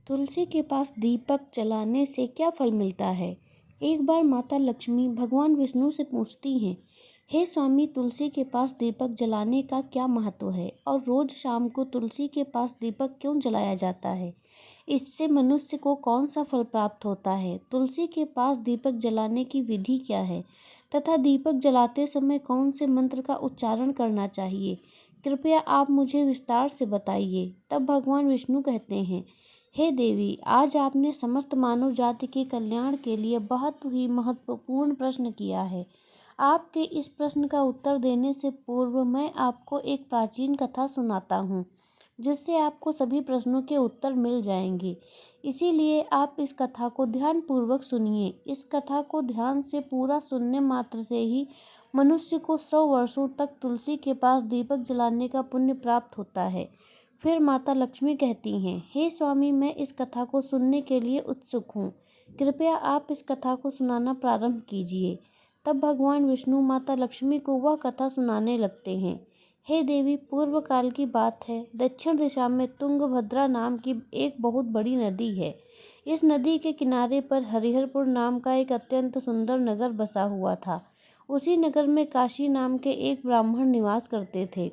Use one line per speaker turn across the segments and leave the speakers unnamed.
तुलसी के पास दीपक जलाने से क्या फल मिलता है? एक बार माता लक्ष्मी भगवान विष्णु से पूछती हैं, हे स्वामी, तुलसी के पास दीपक जलाने का क्या महत्व है और रोज शाम को तुलसी के पास दीपक क्यों जलाया जाता है? इससे मनुष्य को कौन सा फल प्राप्त होता है? तुलसी के पास दीपक जलाने की विधि क्या है तथा दीपक जलाते समय कौन से मंत्र का उच्चारण करना चाहिए? कृपया आप मुझे विस्तार से बताइए। तब भगवान विष्णु कहते हैं, हे देवी, आज आपने समस्त मानव जाति के कल्याण के लिए बहुत ही महत्वपूर्ण प्रश्न किया है। आपके इस प्रश्न का उत्तर देने से पूर्व मैं आपको एक प्राचीन कथा सुनाता हूँ, जिससे आपको सभी प्रश्नों के उत्तर मिल जाएंगे। इसीलिए आप इस कथा को ध्यानपूर्वक सुनिए। इस कथा को ध्यान से पूरा सुनने मात्र से ही मनुष्य को 100 वर्षों तक तुलसी के पास दीपक जलाने का पुण्य प्राप्त होता है। फिर माता लक्ष्मी कहती हैं, हे स्वामी, मैं इस कथा को सुनने के लिए उत्सुक हूँ। कृपया आप इस कथा को सुनाना प्रारंभ कीजिए। तब भगवान विष्णु माता लक्ष्मी को वह कथा सुनाने लगते हैं। हे देवी, पूर्व काल की बात है। दक्षिण दिशा में तुंगभद्रा नाम की एक बहुत बड़ी नदी है। इस नदी के किनारे पर हरिहरपुर नाम का एक अत्यंत सुंदर नगर बसा हुआ था। उसी नगर में काशी नाम के एक ब्राह्मण निवास करते थे।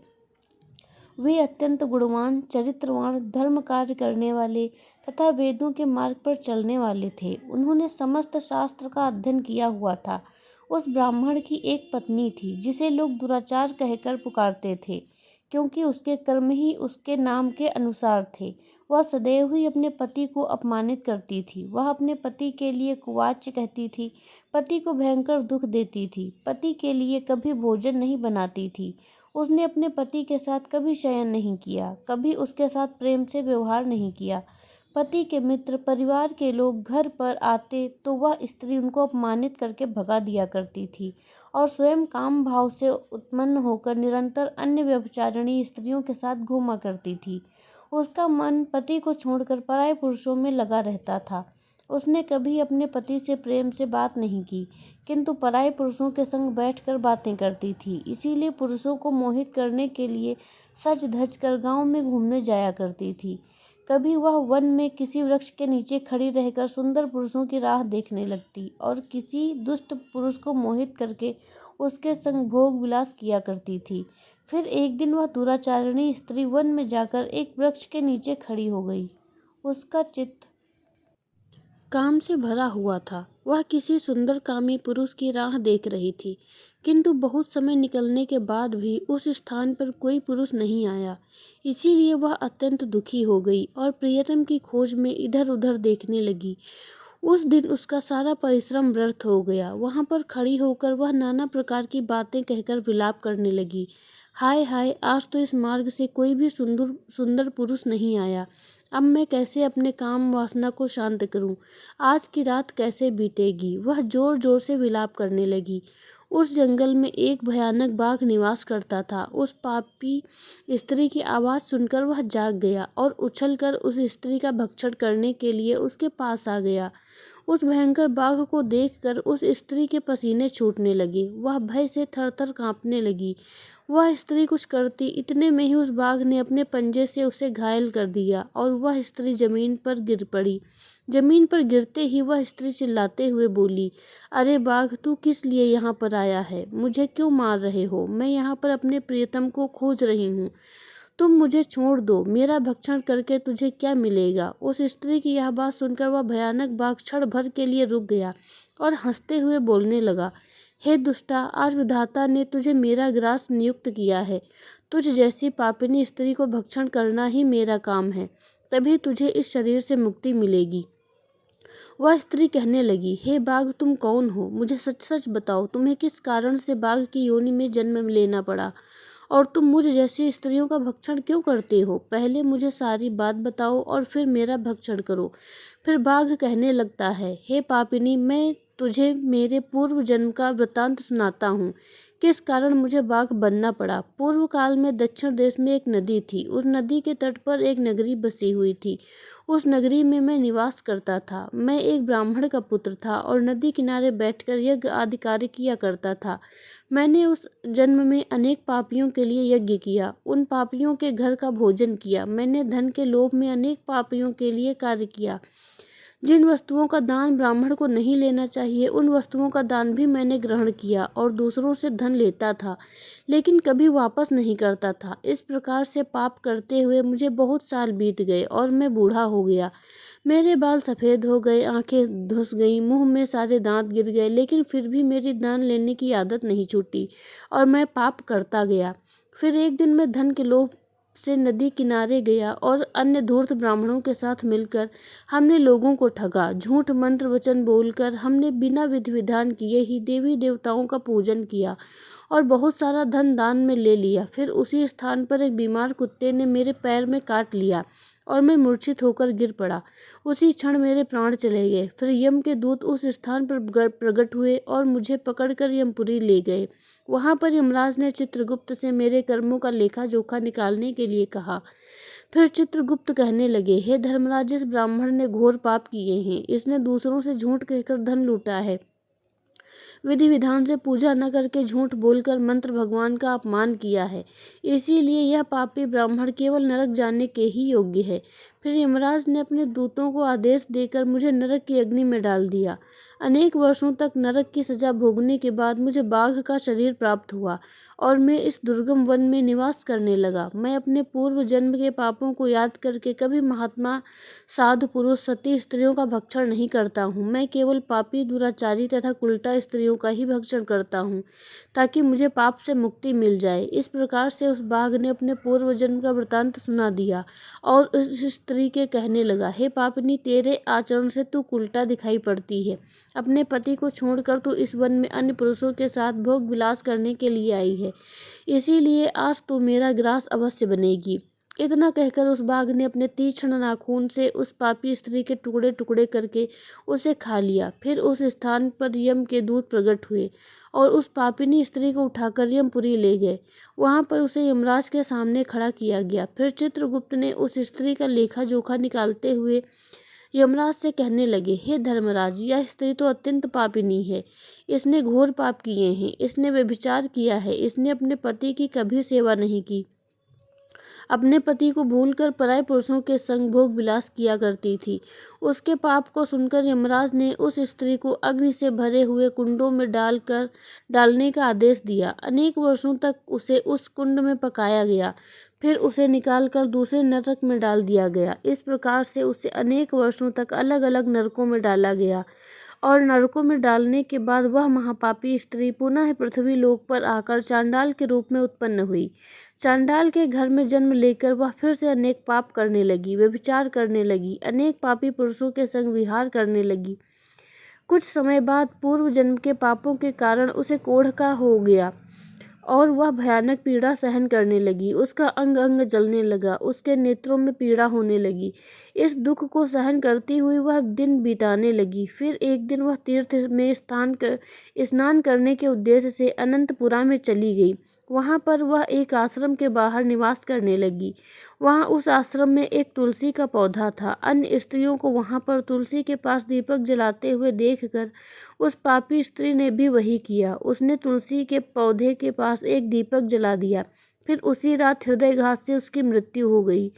वे अत्यंत गुणवान, चरित्रवान, धर्म कार्य करने वाले तथा वेदों के मार्ग पर चलने वाले थे। उन्होंने समस्त शास्त्र का अध्ययन किया हुआ था। उस ब्राह्मण की एक पत्नी थी, जिसे लोग दुराचार कहकर पुकारते थे, क्योंकि उसके कर्म ही उसके नाम के अनुसार थे। वह सदैव ही अपने पति को अपमानित करती थी। वह अपने पति के लिए कुवाच्य कहती थी, पति को भयंकर दुख देती थी, पति के लिए कभी भोजन नहीं बनाती थी। उसने अपने पति के साथ कभी शयन नहीं किया, कभी उसके साथ प्रेम से व्यवहार नहीं किया। पति के मित्र, परिवार के लोग घर पर आते तो वह स्त्री उनको अपमानित करके भगा दिया करती थी और स्वयं काम भाव से उत्पन्न होकर निरंतर अन्य व्यभिचारिणी स्त्रियों के साथ घूमा करती थी। उसका मन पति को छोड़कर पराये पुरुषों में लगा रहता था। उसने कभी अपने पति से प्रेम से बात नहीं की, किंतु पराये पुरुषों के संग बैठकर बातें करती थी। इसीलिए पुरुषों को मोहित करने के लिए सज धज कर गांव में घूमने जाया करती थी। कभी वह वन में किसी वृक्ष के नीचे खड़ी रहकर सुंदर पुरुषों की राह देखने लगती और किसी दुष्ट पुरुष को मोहित करके उसके संग भोग विलास किया करती थी। फिर एक दिन वह दुराचारिणी स्त्री वन में जाकर एक वृक्ष के नीचे खड़ी हो गई। उसका चित्त काम से भरा हुआ था। वह किसी सुंदर कामी पुरुष की राह देख रही थी, किंतु बहुत समय निकलने के बाद भी उस स्थान पर कोई पुरुष नहीं आया। इसीलिए वह अत्यंत दुखी हो गई और प्रियतम की खोज में इधर उधर देखने लगी। उस दिन उसका सारा परिश्रम व्यर्थ हो गया। वहां पर खड़ी होकर वह नाना प्रकार की बातें कहकर विलाप करने लगी। हाय हाय, आज तो इस मार्ग से कोई भी सुंदर सुंदर पुरुष नहीं आया। अब मैं कैसे अपने काम वासना को शांत करूं? आज की रात कैसे बीतेगी? वह जोर जोर से विलाप करने लगी। उस जंगल में एक भयानक बाघ निवास करता था। उस पापी स्त्री की आवाज़ सुनकर वह जाग गया और उछलकर उस स्त्री का भक्षण करने के लिए उसके पास आ गया। उस भयंकर बाघ को देखकर उस स्त्री के पसीने छूटने लगे। वह भय से थरथर कांपने लगी। वह स्त्री कुछ करती, इतने में ही उस बाघ ने अपने पंजे से उसे घायल कर दिया और वह स्त्री जमीन पर गिर पड़ी। जमीन पर गिरते ही वह स्त्री चिल्लाते हुए बोली, अरे बाघ, तू किस लिए यहाँ पर आया है? मुझे क्यों मार रहे हो? मैं यहाँ पर अपने प्रियतम को खोज रही हूँ। तुम मुझे छोड़ दो। मेरा भक्षण करके तुझे क्या मिलेगा? उस स्त्री की यह बात सुनकर वह भयानक बाघ क्षण भर के लिए रुक गया और हंसते हुए बोलने लगा, हे दुष्टा, आज विधाता ने तुझे मेरा ग्रास नियुक्त किया है। तुझ जैसी पापिनी स्त्री को भक्षण करना ही मेरा काम है। तभी तुझे इस शरीर से मुक्ति मिलेगी। वह स्त्री कहने लगी, हे बाघ, तुम कौन हो? मुझे सच सच बताओ, तुम्हें किस कारण से बाघ की योनि में जन्म लेना पड़ा और तुम मुझ जैसी स्त्रियों का भक्षण क्यों करते हो? पहले मुझे सारी बात बताओ और फिर मेरा भक्षण करो। फिर बाघ कहने लगता है, हे पापिनी, मैं तुझे मेरे पूर्व जन्म का वृतांत सुनाता हूँ, किस कारण मुझे बाघ बनना पड़ा। पूर्व काल में दक्षिण देश में एक नदी थी। उस नदी के तट पर एक नगरी बसी हुई थी। उस नगरी में मैं निवास करता था। मैं एक ब्राह्मण का पुत्र था और नदी किनारे बैठकर यज्ञ आदि कार्य किया करता था। मैंने उस जन्म में अनेक पापियों के लिए यज्ञ किया, उन पापियों के घर का भोजन किया। मैंने धन के लोभ में अनेक पापियों के लिए कार्य किया। जिन वस्तुओं का दान ब्राह्मण को नहीं लेना चाहिए, उन वस्तुओं का दान भी मैंने ग्रहण किया और दूसरों से धन लेता था, लेकिन कभी वापस नहीं करता था। इस प्रकार से पाप करते हुए मुझे बहुत साल बीत गए और मैं बूढ़ा हो गया। मेरे बाल सफ़ेद हो गए, आंखें धुस गईं, मुंह में सारे दांत गिर गए, लेकिन फिर भी मेरी दान लेने की आदत नहीं छूटी और मैं पाप करता गया। फिर एक दिन मैं धन के लोभ से नदी किनारे गया और अन्य धूर्त ब्राह्मणों के साथ मिलकर हमने लोगों को ठगा। झूठ मंत्र वचन बोलकर हमने बिना विधि विधान किए ही देवी देवताओं का पूजन किया और बहुत सारा धन दान में ले लिया। फिर उसी स्थान पर एक बीमार कुत्ते ने मेरे पैर में काट लिया और मैं मूर्छित होकर गिर पड़ा। उसी क्षण मेरे प्राण चले गए। फिर यम के दूत उस स्थान पर प्रकट हुए और मुझे पकड़कर यमपुरी ले गए। वहां पर यमराज ने चित्रगुप्त से मेरे कर्मों का लेखा जोखा निकालने के लिए कहा। फिर चित्रगुप्त कहने लगे, हे धर्मराज, इस ब्राह्मण ने घोर पाप किए हैं। इसने दूसरों से झूठ कहकर धन लूटा है, विधि विधान से पूजा न करके झूठ बोलकर मंत्र भगवान का अपमान किया है। इसीलिए यह पापी ब्राह्मण केवल नरक जाने के ही योग्य है। फिर यमराज ने अपने दूतों को आदेश देकर मुझे नरक की अग्नि में डाल दिया। अनेक वर्षों तक नरक की सजा भोगने के बाद मुझे बाघ का शरीर प्राप्त हुआ और मैं इस दुर्गम वन में निवास करने लगा। मैं अपने पूर्व जन्म के पापों को याद करके कभी महात्मा, साधु पुरुष, सती स्त्रियों का भक्षण नहीं करता हूँ। मैं केवल पापी, दुराचारी तथा उल्टा स्त्रियों का ही भक्षण करता हूँ, ताकि मुझे पाप से मुक्ति मिल जाए। इस प्रकार से उस बाघ ने अपने पूर्व जन्म का वृतांत सुना दिया और उस स्त्री के कहने लगा, हे पापनी, तेरे आचरण से तू उल्टा दिखाई पड़ती है। अपने पति को छोड़कर तू इस वन में अन्य पुरुषों के साथ भोग विलास करने के लिए आई है, इसीलिए आज तू मेरा ग्रास अवश्य बनेगी। इतना कहकर उस बाघ ने अपने तीक्ष्ण नाखून से उस पापी स्त्री के टुकड़े टुकड़े करके उसे खा लिया। फिर उस स्थान पर यम के दूत प्रकट हुए और उस पापिनी स्त्री को उठाकर यमपुरी ले गए। वहां पर उसे यमराज के सामने खड़ा किया गया। फिर चित्रगुप्त ने उस स्त्री का लेखा जोखा निकालते हुए यमराज से कहने लगे, हे धर्मराज, यह स्त्री तो अत्यंत पापिनी है। इसने घोर पाप किए हैं, इसने व्यभिचार किया है, इसने अपने पति की कभी सेवा नहीं की, अपने पति को भूलकर पराये पुरुषों के संग भोग विलास किया करती थी। उसके पाप को सुनकर यमराज ने उस स्त्री को अग्नि से भरे हुए कुंडों में डालने का आदेश दिया। अनेक वर्षों तक उसे उस कुंड में पकाया गया, फिर उसे निकालकर दूसरे नरक में डाल दिया गया। इस प्रकार से उसे अनेक वर्षों तक अलग अलग नरकों में डाला गया और नरकों में डालने के बाद वह महापापी स्त्री पुनः पृथ्वी लोक पर आकर चांडाल के रूप में उत्पन्न हुई। चांडाल के घर में जन्म लेकर वह फिर से अनेक पाप करने लगी, व्यभिचार करने लगी, अनेक पापी पुरुषों के संग विहार करने लगी। कुछ समय बाद पूर्व जन्म के पापों के कारण उसे कोढ़ का हो गया और वह भयानक पीड़ा सहन करने लगी। उसका अंग अंग जलने लगा, उसके नेत्रों में पीड़ा होने लगी। इस दुख को सहन करती हुई वह दिन बिताने लगी। फिर एक दिन वह तीर्थ में स्नान करने के उद्देश्य से अनंतपुरा में चली गई। वहां पर वह एक आश्रम के बाहर निवास करने लगी। वहां उस आश्रम में एक तुलसी का पौधा था। अन्य स्त्रियों को वहां पर तुलसी के पास दीपक जलाते हुए देखकर उस पापी स्त्री ने भी वही किया। उसने तुलसी के पौधे के पास एक दीपक जला दिया। फिर उसी रात हृदयघात से उसकी मृत्यु हो गई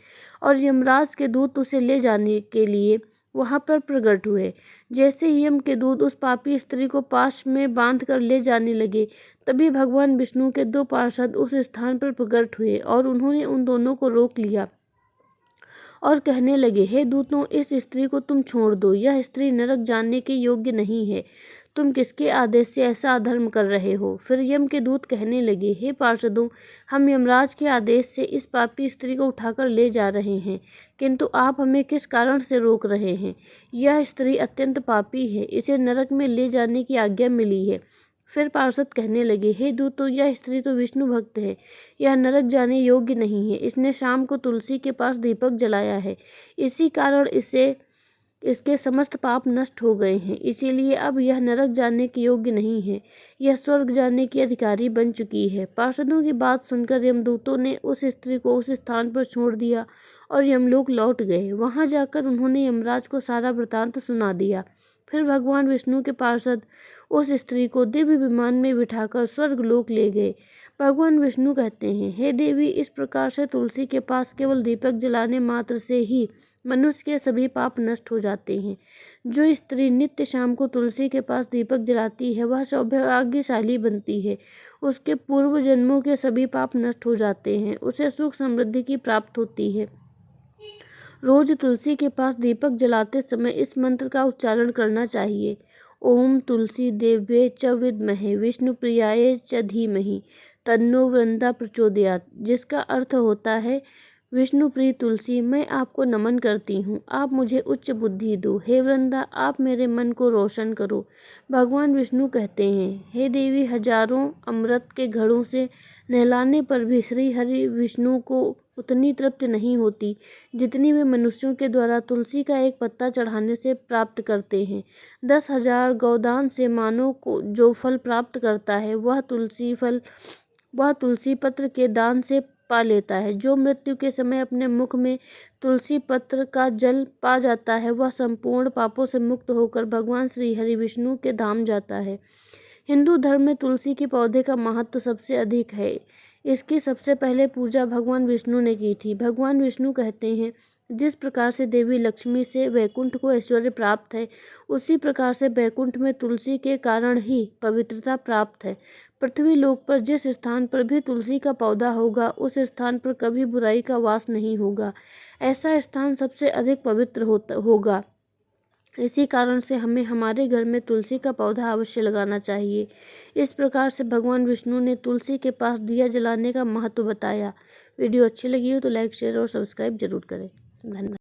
और यमराज के दूत उसे ले जाने के लिए वहां पर प्रकट हुए। जैसे ही यम के दूत उस पापी स्त्री को पाश में बांध कर ले जाने लगे, तभी भगवान विष्णु के दो पार्षद उस स्थान पर प्रकट हुए और उन्होंने उन दोनों को रोक लिया और कहने लगे, हे दूतों, इस स्त्री को तुम छोड़ दो। यह स्त्री नरक जाने के योग्य नहीं है। तुम किसके आदेश से ऐसा अधर्म कर रहे हो? फिर यम के दूत कहने लगे, हे पार्षदों, हम यमराज के आदेश से इस पापी स्त्री को उठाकर ले जा रहे हैं, किंतु आप हमें किस कारण से रोक रहे हैं? यह स्त्री अत्यंत पापी है, इसे नरक में ले जाने की आज्ञा मिली है। फिर पार्षद कहने लगे, हे दूतों, यह स्त्री तो विष्णु भक्त है, यह नरक जाने योग्य नहीं है। इसने शाम को तुलसी के पास दीपक जलाया है, इसी कारण इसे इसके समस्त पाप नष्ट हो गए हैं, इसीलिए अब यह नरक जाने के योग्य नहीं है, यह स्वर्ग जाने की अधिकारी बन चुकी है। पार्षदों की बात सुनकर यमदूतों ने उस स्त्री को उस स्थान पर छोड़ दिया और यमलोक लौट गए। वहां जाकर उन्होंने यमराज को सारा वृतांत सुना दिया। फिर भगवान विष्णु के पार्षद उस स्त्री को दिव्य विमान में बिठाकर स्वर्ग लोक ले गए। भगवान विष्णु कहते हैं, हे देवी, इस प्रकार से तुलसी के पास केवल दीपक जलाने मात्र से ही मनुष्य के सभी पाप नष्ट हो जाते हैं। जो स्त्री नित्य शाम को तुलसी के पास दीपक जलाती है वह सौभाग्यशाली बनती है। उसके पूर्व जन्मों के सभी पाप नष्ट हो जाते हैं, उसे सुख समृद्धि की प्राप्त होती है। रोज तुलसी के पास दीपक जलाते समय इस मंत्र का उच्चारण करना चाहिए। ओम तुलसी देव्ये च विद्महे विष्णु प्रियाय च धीमहि तन्नो वृंदा प्रचोदयात्, जिसका अर्थ होता है, विष्णु प्रिय तुलसी, मैं आपको नमन करती हूँ, आप मुझे उच्च बुद्धि दो। हे वृंदा, आप मेरे मन को रोशन करो। भगवान विष्णु कहते हैं, हे देवी, हजारों अमृत के घड़ों से नहलाने पर भी श्री हरि विष्णु को उतनी तृप्ति नहीं होती जितनी वे मनुष्यों के द्वारा तुलसी का एक पत्ता चढ़ाने से प्राप्त करते हैं। 10,000 गौदान से मानव को जो फल प्राप्त करता है वह तुलसी पत्र के दान से पा लेता है। जो मृत्यु के समय अपने मुख में तुलसी पत्र का जल पा जाता है वह संपूर्ण पापों से मुक्त होकर भगवान श्री हरि विष्णु के धाम जाता है। हिंदू धर्म में तुलसी के पौधे का महत्व सबसे अधिक है। इसकी सबसे पहले पूजा भगवान विष्णु ने की थी। भगवान विष्णु कहते हैं, जिस प्रकार से देवी लक्ष्मी से वैकुंठ को ऐश्वर्य प्राप्त है, उसी प्रकार से वैकुंठ में तुलसी के कारण ही पवित्रता प्राप्त है। पृथ्वी लोक पर जिस स्थान पर भी तुलसी का पौधा होगा उस स्थान पर कभी बुराई का वास नहीं होगा। ऐसा स्थान सबसे अधिक पवित्र होगा। इसी कारण से हमें हमारे घर में तुलसी का पौधा अवश्य लगाना चाहिए। इस प्रकार से भगवान विष्णु ने तुलसी के पास दिया जलाने का महत्व बताया। वीडियो अच्छी लगी हो तो लाइक, शेयर और सब्सक्राइब जरूर करें। धन्यवाद।